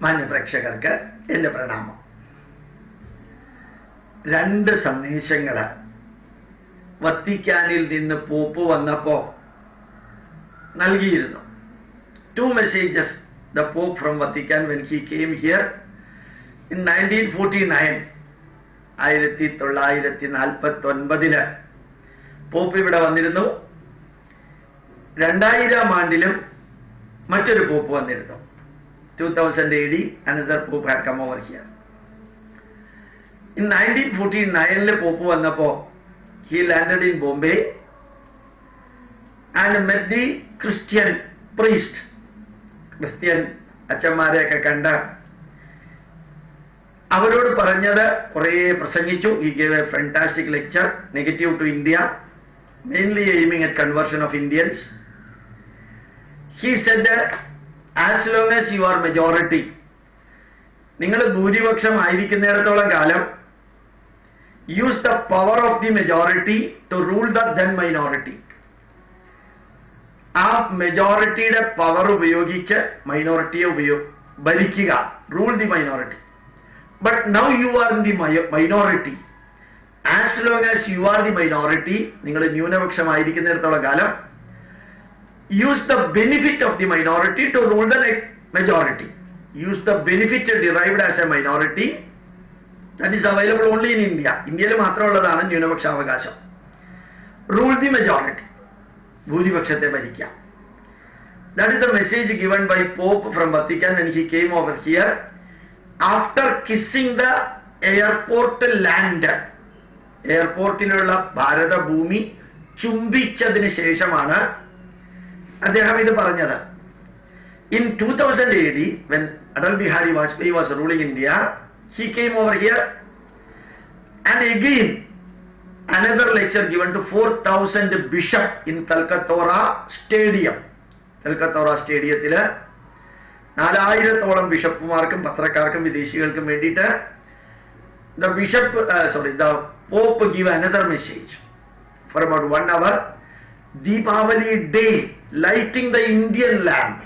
മാന്യപ്രേക്ഷകർക്ക് എൻ്റെ പ്രണാമം. 2 സന്ദേശങ്ങൾ വത്തിക്കാനിൽ നിന്ന് പോപ്പ് വന്നപ്പോൾ നൽകിയിരുന്നു. 2 messages the Pope from Vatican when he came here in 1949. 1949 pop ഇവിടെ വന്നിരുന്നു. 2000 ആണ്ടിലും മറ്റൊരു പോപ്പ് വന്നിരുന്നു. 2000 AD another pope had come over here. In 1949 pop വന്നപ്പോൾ he landed in Bombay and met the Christian priest. Christian അച്ഛന്മാരെയൊക്കെ കണ്ട് അവരോട് പറഞ്ഞത് കുറേ പ്രസംഗിച്ചു. He gave a fantastic lecture negative to India, mainly aiming at conversion of Indians. He said that as long as you are majority, നിങ്ങൾ ഭൂരിപക്ഷം ആയിരിക്കുന്നിടത്തോളം കാലം, use the power of the majority to rule the then minority. ആ മെജോറിറ്റിയുടെ power ഉപയോഗിച്ച് മൈനോറിറ്റിയെ ഭരിക്കുക, rule the minority. But now you are in the minority. As long as you are the minority, നിങ്ങൾ ന്യൂനപക്ഷമായിരിക്കുന്നിടത്തോളം കാലം, use the benefit of the minority to rule the majority. Use the benefit derived as a minority that is available only in India. ഇന്ത്യയിൽ മാത്രമുള്ളതാണ് ന്യൂനപക്ഷാവകാശം. Rule the majority, ഭൂരിപക്ഷത്തെ ഭരിക്കാം. That is the message given by Pope from Vatican when he came over here after kissing the airport land. എയർപോർട്ടിലുള്ള Bharathabhoomi ചുംബിച്ചതിന് ശേഷമാണ് അദ്ദേഹം ഇത് പറഞ്ഞത്. In 2000 AD, when Atal Bihari Vajpayee was ruling India, he came over here and again another lecture given to 4,000 bishops in Talkatore Stadium. Talkatore Stadium 4000-ഓളം ബിഷപ്പുമാർക്കും പത്രക്കാർക്കും വിദേശികൾക്കും വേണ്ടിയിട്ട് the Pope gave another message for about 1 hour. Deepavali day, lighting the Indian lamp.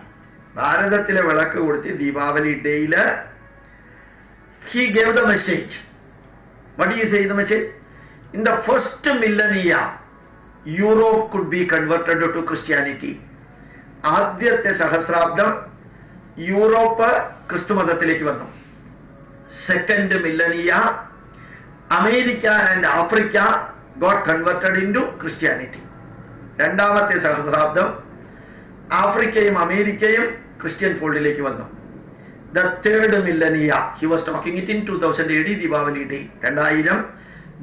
ഭാരതത്തിലെ വിളക്ക് കൊടുത്ത് ദീപാവലി ഡേയിൽ he gave the message. What do you say the message? In the first millennia, Europe could be converted to Christianity. ആദ്യത്തെ സഹസ്രാബ്ദം Europe ക്രിസ്തുമതത്തിലേക്ക് വന്നു. Second millennia, America and Africa got converted into Christianity. രണ്ടാമത്തെ സഹസ്രാബ്ദം ആഫ്രിക്കയും അമേരിക്കയും Christian ഫോൾഡിലേക്ക് വന്നു. The third millennia, he was talking it in 2000 AD, Deepavali day, 2000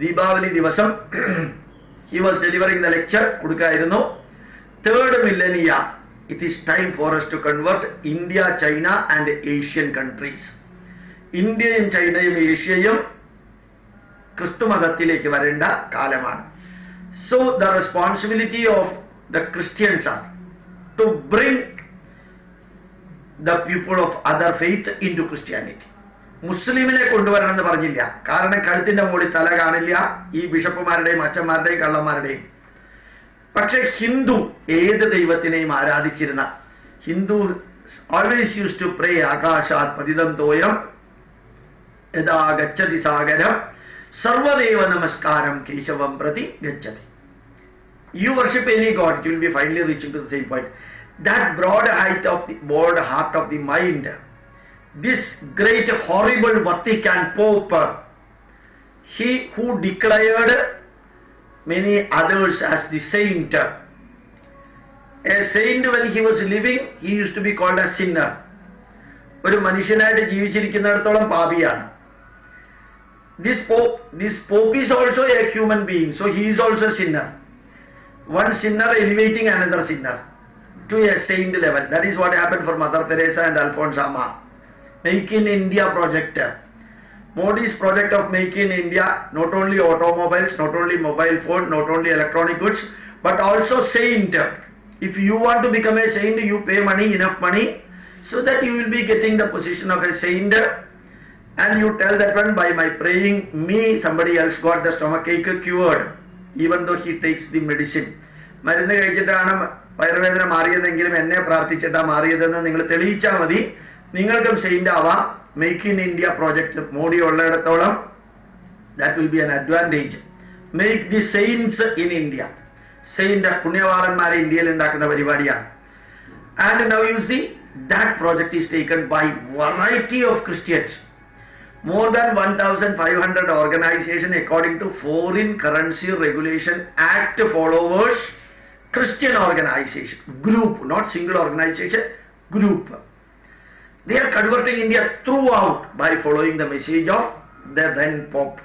Deepavali ദിവസം he was delivering the lecture കൊടുക്കായിരുന്നു. Third millennia, it is time for us to convert India, China and Asian countries. ഇന്ത്യയും ചൈനയും ഏഷ്യയും ക്രിസ്തുമതത്തിലേക്ക് വരേണ്ട കാലമാണ്. So the responsibility of the Christians are to bring the people of other faith into Christianity. മുസ്ലിമിനെ കൊണ്ടുവരണമെന്ന് പറഞ്ഞില്ല, കാരണം കഴുത്തിന്റെ മുകളിൽ തല കാണില്ല ഈ ബിഷപ്പുമാരുടെയും അച്ഛന്മാരുടെയും കള്ളന്മാരുടെയും. പക്ഷെ ഹിന്ദു ഏത് ദൈവത്തിനെയും ആരാധിച്ചിരുന്ന Hindu always used to pray ആകാശാത് പതിതം തോയം യഥാ ഗച്ഛതി സാഗരം സർവദേവ നമസ്കാരം കേശവം പ്രതി ഗച്ഛതി. You worship any god, you will be finally reaching to the same point. That broad heart of the mind, this great horrible Vatican Pope, he who declared many others as the saint. A saint when he was living, he used to be called a sinner. ഒരു മനുഷ്യനായിട്ട് ജീവിച്ചിരിക്കുന്നിടത്തോളം പാപിയാണ്. This Pope is also a human being, so he is also a sinner. One sinner elevating another sinner to a saint level. That is what happened for Mother Teresa and Alphonse Amma. Make in India project. Modi's project of Make in India, not only automobiles, not only mobile phone, not only electronic goods, but also saint. If you want to become a saint, you pay money, enough money, so that you will be getting the position of a saint. And you tell that one, by my praying me, somebody else got the stomachache cured, even though he takes the medicine. മരുന്ന് കഴിച്ചിട്ടാണ് വയറുവേദന മാറിയതെങ്കിലും എന്നെ പ്രാർത്ഥിച്ചിട്ടാണ് മാറിയതെന്ന് നിങ്ങൾ തെളിയിച്ചാൽ മതി. നിങ്ങൾക്കും Saint ആവാം. Make in India project Modi ഉള്ളിടത്തോളം that will be an advantage. Make the saints in India. Saint പുണ്യവാളന്മാരെ ഇന്ത്യയിൽ ഉണ്ടാക്കുന്ന പരിപാടിയാണ്. And now you see that project is taken by variety of Christians. More than 1,500 organizations according to Foreign Currency Regulation Act followers, Christian organization, group, not single organization, group. They are converting India throughout by following the message of the then Pope.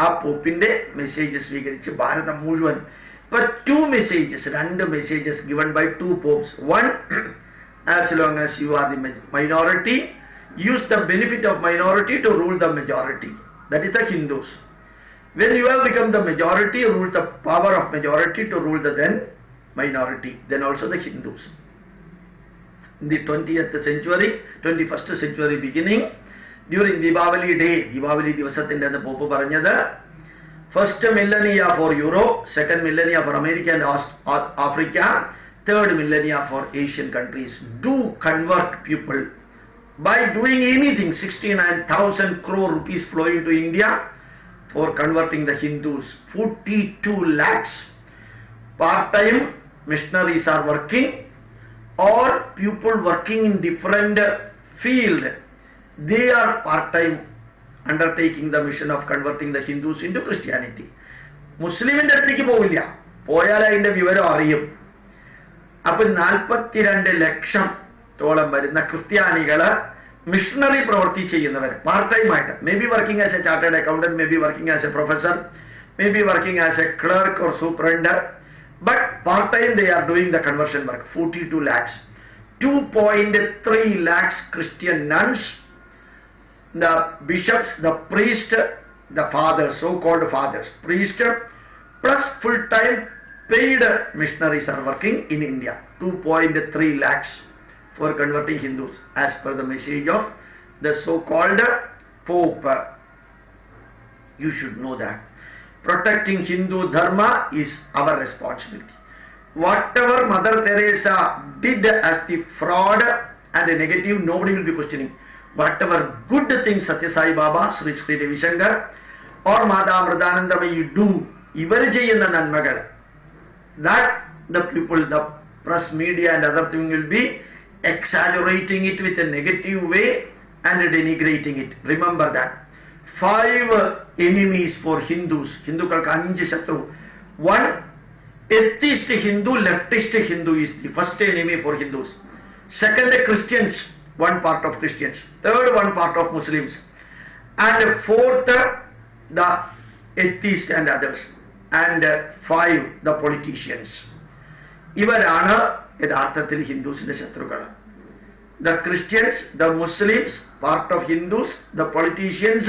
ആ പോപ്പിന്റെ message സ്വീകരിച്ച് ഭാരതം മുഴുവൻ. ഇപ്പൊ രണ്ട് messages given by two popes. One, as long as you are the minority, use the benefit of minority to rule the majority. That is the Hindus. When you have become the majority, rule the power of majority to rule the then minority. Then also the Hindus. In the 20th century, 21st century beginning, during Diwali day, Diwali ദിവസത്തിന്റെ അന്ന് pop പറഞ്ഞത്, first millennia for Europe, second millennia for America and Africa, third millennia for Asian countries. Do convert people by doing anything. 69,000 crore rupees flowing to India for converting the Hindus. 42 lakhs part-time missionaries are working, or people working in different field. They are part-time undertaking the mission of converting the Hindus into Christianity. മുസ്ലിമിന്റെ അടുത്തേക്ക് പോവില്ല, പോയാൽ അതിന്റെ വിവരം അറിയും. അപ്പൊ 42 ലക്ഷത്തോളം വരുന്ന ക്രിസ്ത്യാനികള് മിഷണറി പ്രവൃത്തി ചെയ്യുന്നവർ പാർട്ട് ടൈം ആയിട്ട്, may be working as A chartered accountant, may be working as A professor, may be working as A clerk or superintendent, but part time they are doing the conversion work. 42 lakhs. 2.3 lakhs Christian nuns, the bishops, the priest, the fathers, so-called fathers, priest, plus full-time paid missionaries are working in India. 2.3 lakhs for converting Hindus as per the message of the so-called Pope. You should know that. Protecting Hindu Dharma is our responsibility. Whatever Mother Teresa did as the fraud and a negative, nobody will be questioning. Whatever good things Satya Sai Baba, Sri Sri Devi Shankar or Mata Amritanandamayi do, ivaru cheyyunna nanmagal, that the people, the press, media and other thing will be exaggerating it with a negative way and denigrating it. Remember that. 5 enemies for Hindus. Hindukalku 5 ശത്രു. 1, atheist Hindu, leftist Hindu is the first enemy for Hindus. Second, Christians, one part of Christians. Third, one part of Muslims. And fourth, the atheists and others. And 5, the politicians. ഇവരാണ് യഥാർത്ഥത്തിൽ ഹിന്ദുസിന്റെ ശത്രുക്കൾ. The Christians, the Muslims, part of Hindus, the politicians,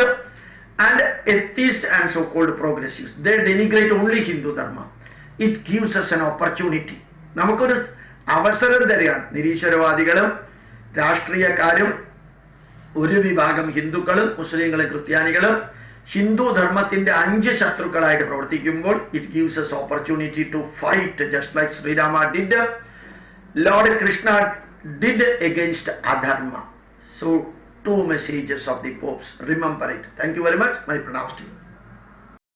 and atheists and so-called progressives. They denigrate only Hindu Dharma. It gives us an opportunity. നമുക്കൊരു അവസരം തരികയാണ്. നിരീശ്വരവാദികളും രാഷ്ട്രീയക്കാരും ഒരു വിഭാഗം ഹിന്ദുക്കളും മുസ്ലിങ്ങളും ക്രിസ്ത്യാനികളും ഹിന്ദു ധർമ്മത്തിന്റെ 5 ശത്രുക്കളായിട്ട് പ്രവർത്തിക്കുമ്പോൾ it gives us opportunity to fight just like Sri Rama did, Lord Krishna did against adharma. So 2 messages of the popes. Remember it. Thank you very much. My pranams to you.